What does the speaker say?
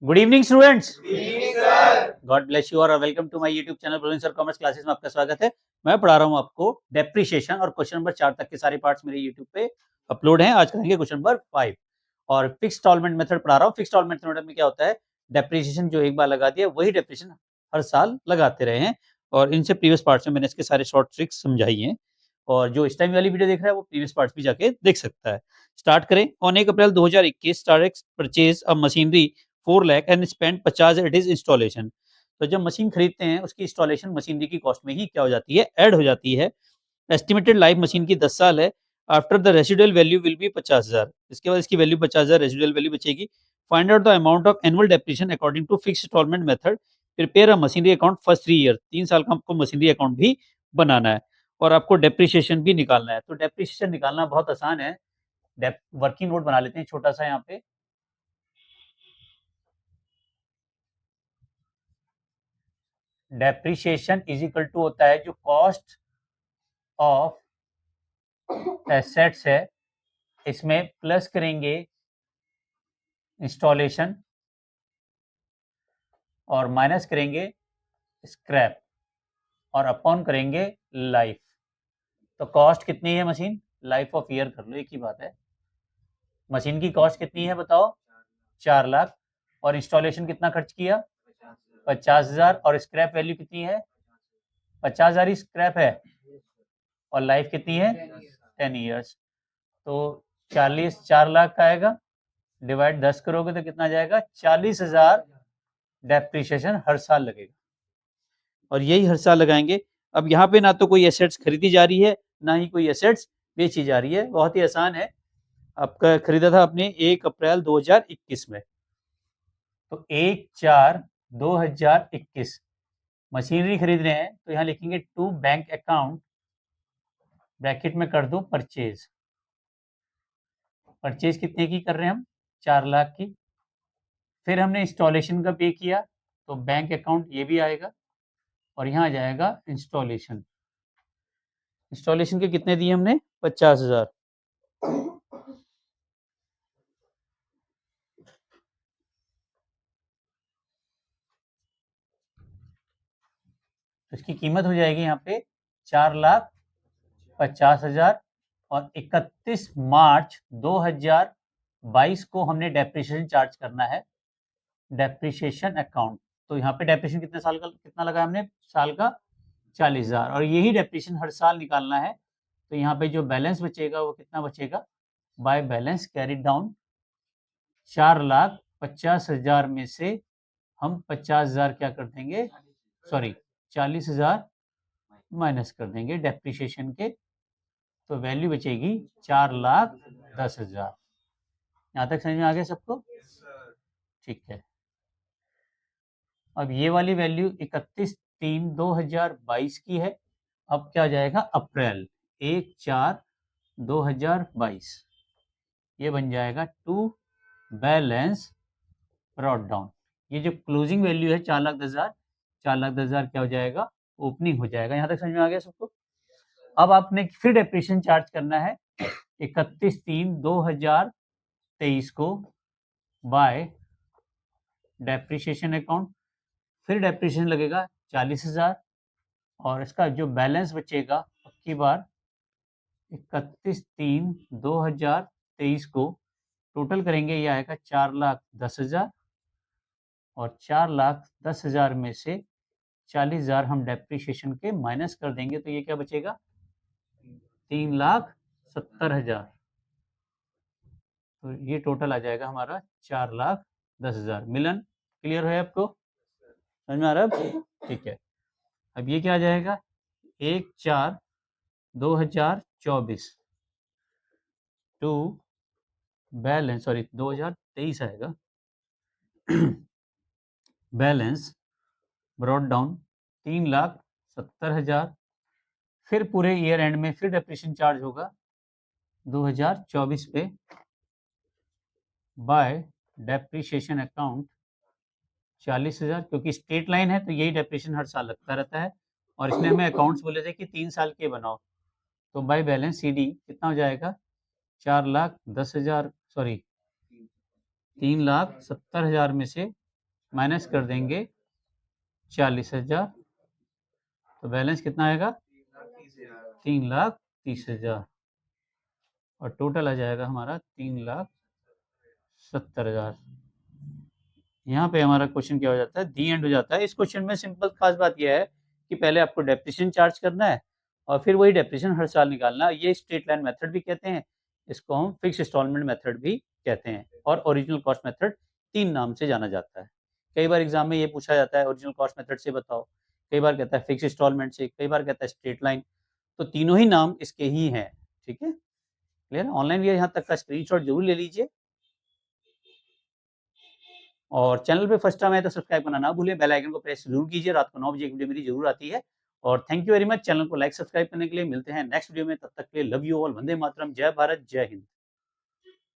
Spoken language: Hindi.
Good evening students. Sir. God bless you और welcome to my YouTube channel Brilliant sir commerce classes में आपका स्वागत है। मैं पढ़ा रहा हूँ आपको डेप्रिसिएशन और क्वेश्चन नंबर 4 तक के सारे पार्ट्स मेरे यूट्यूब पे अपलोड हैं। आज करेंगे क्वेश्चन नंबर 5 और फिक्स इंस्टॉलमेंट मेथड पढ़ा रहा हूँ। फिक्स इंस्टॉलमेंट मेथड में क्या होता है, डेप्रिसिएशन जो एक बार लगा दिया वही डेप्रिसिएशन हर साल लगाते रहे हैं और इनसे प्रीवियस पार्ट्स में मैंने इसके सारे शॉर्ट ट्रिक्स समझाई हैं और जो इस टाइम वाली वीडियो देख रहा है वो प्रीवियस पार्ट्स भी जाके देख सकता है। स्टार्ट करें। On 1 April 2021 Starex purchase a machinery 4 lakh and spend 50 at is installation. तो जब मशीन खरीदते हैं उसकी इंस्टॉलेशन मशीनरी की कॉस्ट में ही क्या हो जाती है, ऐड हो जाती है। एस्टिमेटेड लाइफ मशीन की 10 साल है। After the residual value will be 50,000। इसके बाद इसकी वैल्यू 50,000 रेसिडुअल वैल्यू बचेगी। Find out the amount of annual depreciation according to fix instalment method. Prepare a machinery account first 3 year. 3 साल का आपको मशीनरी अकाउंट भी बनाना है और आपको डेप्रिसिएशन भी निकालना है। तो डेप्रिसिएशन निकालना बहुत आसान है। वर्किंग नोट बना लेते हैं छोटा सा यहाँ पे। डेप्रिसिएशन इज इक्वल टू होता है जो कॉस्ट ऑफ एसेट्स है, इसमें प्लस करेंगे इंस्टॉलेशन और माइनस करेंगे स्क्रैप और अपॉन करेंगे लाइफ। तो कॉस्ट कितनी है मशीन, लाइफ ऑफ ईयर कर लो, एक ही बात है। मशीन की कॉस्ट कितनी है बताओ, 4 लाख। और इंस्टॉलेशन कितना खर्च किया, 50,000। और स्क्रैप वैल्यू कितनी है, 50,000 ही स्क्रैप है। और लाइफ कितनी है, 10 ईयर्स। तो 4 लाख का आएगा, डिवाइड 10 करोगे तो कितना जाएगा, 40,000 डेप्रिसिएशन हर साल लगेगा और यही हर साल लगाएंगे। अब यहाँ पे ना तो कोई एसेट्स खरीदी जा रही है ना ही कोई एसेट्स बेची जा रही है, बहुत ही आसान है। आपका खरीदा था आपने 1 अप्रैल 2021 में, तो 1/4/2021 मशीनरी खरीद रहे हैं तो यहाँ लिखेंगे टू बैंक अकाउंट, ब्रैकेट में कर दो परचेज। परचेज कितने की कर रहे हैं हम, 4 लाख की। फिर हमने इंस्टॉलेशन का पे किया तो बैंक अकाउंट ये भी आएगा और यहाँ आ जाएगा इंस्टॉलेशन। इंस्टॉलेशन के कितने दिए हमने, 50,000। तो इसकी कीमत हो जाएगी यहाँ पे 4,50,000 और 31 मार्च 2022 को हमने डेप्रिसिएशन चार्ज करना है, डेप्रिसिएशन अकाउंट। तो यहाँ पे डेप्रिसिएशन कितने साल का कितना लगा हमने, साल का 40,000 और यही डेप्रिसिएशन हर साल निकालना है। तो यहाँ पे जो बैलेंस बचेगा वो कितना बचेगा, बाय बैलेंस कैरिड डाउन 4,50,000 में से हम 50,000 क्या कर देंगे, सॉरी 40,000 माइनस कर देंगे डेप्रिसिएशन के, तो वैल्यू बचेगी 4,10,000। यहाँ तक समझ में आ गया सबको, ठीक है। अब ये वाली वैल्यू 31/3/2022 की है। अब क्या जाएगा, अप्रैल 1/4/2022 ये बन जाएगा टू बैलेंस ब्रॉट डाउन। ये जो क्लोजिंग वैल्यू है 4,10,000, 4,10,000 क्या हो जाएगा, ओपनिंग हो जाएगा। यहाँ तक समझ में आ गया सबको। अब आपने फिर डेप्रिसिएशन चार्ज करना है 31/3/2023 को बाय डेप्रिसिएशन अकाउंट। फिर डेप्रिसिएशन लगेगा 40,000 और इसका जो बैलेंस बचेगा अब की बार 31/3/2023 को टोटल करेंगे, ये आएगा 4,10,000 और 4,10,000 में से 40,000 हम डेप्रिसिएशन के माइनस कर देंगे तो ये क्या बचेगा, 3,70,000। तो ये टोटल आ जाएगा हमारा 4,10,000। मिलन क्लियर है आपको, समझ में आ रहा है, ठीक है। अब ये क्या आ जाएगा, 1/4/2024 टू बैलेंस, सॉरी 2023 आएगा बैलेंस ब्रॉट डाउन 3,70,000। फिर पूरे ईयर एंड में फिर डेप्रिसिएशन चार्ज होगा 2024 पे बाय डेप्रिसिएशन अकाउंट 40,000, क्योंकि स्ट्रेट लाइन है तो यही डेप्रिसिएशन हर साल लगता रहता है और इसमें हमें अकाउंट्स बोले थे कि 3 साल के बनाओ। तो बाय बैलेंस सी डी कितना हो जाएगा, 4,10,000 सॉरी 3,70,000 में से माइनस कर देंगे 40,000, तो बैलेंस कितना आएगा? 3,30,000 और टोटल आ जाएगा हमारा 3,70,000। यहाँ पे हमारा क्वेश्चन क्या हो जाता है? दी एंड हो जाता है। इस क्वेश्चन में सिंपल खास बात यह है कि पहले आपको डेप्रिसिएशन चार्ज करना है और फिर वही डेप्रिसिएशन हर साल निकालना है। ये स्ट्रेट लाइन मेथड भी कहते हैं, इसको हम फिक्स इंस्टॉलमेंट मेथड भी कहते हैं और ओरिजिनल कॉस्ट मेथड 3 नाम से जाना जाता है। कई बार एग्जाम में ये पूछा जाता है ओरिजिनल कॉस्ट मेथड से बताओ, कई बार कहता है फिक्स इंस्टॉलमेंट से, कई बार कहता है स्ट्रेट लाइन। तो तीनों ही नाम इसके ही हैं। ठीक है, क्लियर है? ऑनलाइन भी यहाँ तक का स्क्रीनशॉट जरूर ले लीजिए और चैनल पे फर्स्ट टाइम आए तो सब्सक्राइब करना ना भूलें, बेल आइकन को प्रेस जरूर कीजिए। रात को 9 बजे एक वीडियो मेरी जरूर आती है और thank you very much. Channel को लाइक सब्सक्राइब करने के लिए। मिलते हैं नेक्स्ट वीडियो में, तब तक के लिए love you all. Vande Mataram, जय भारत, जय हिंद।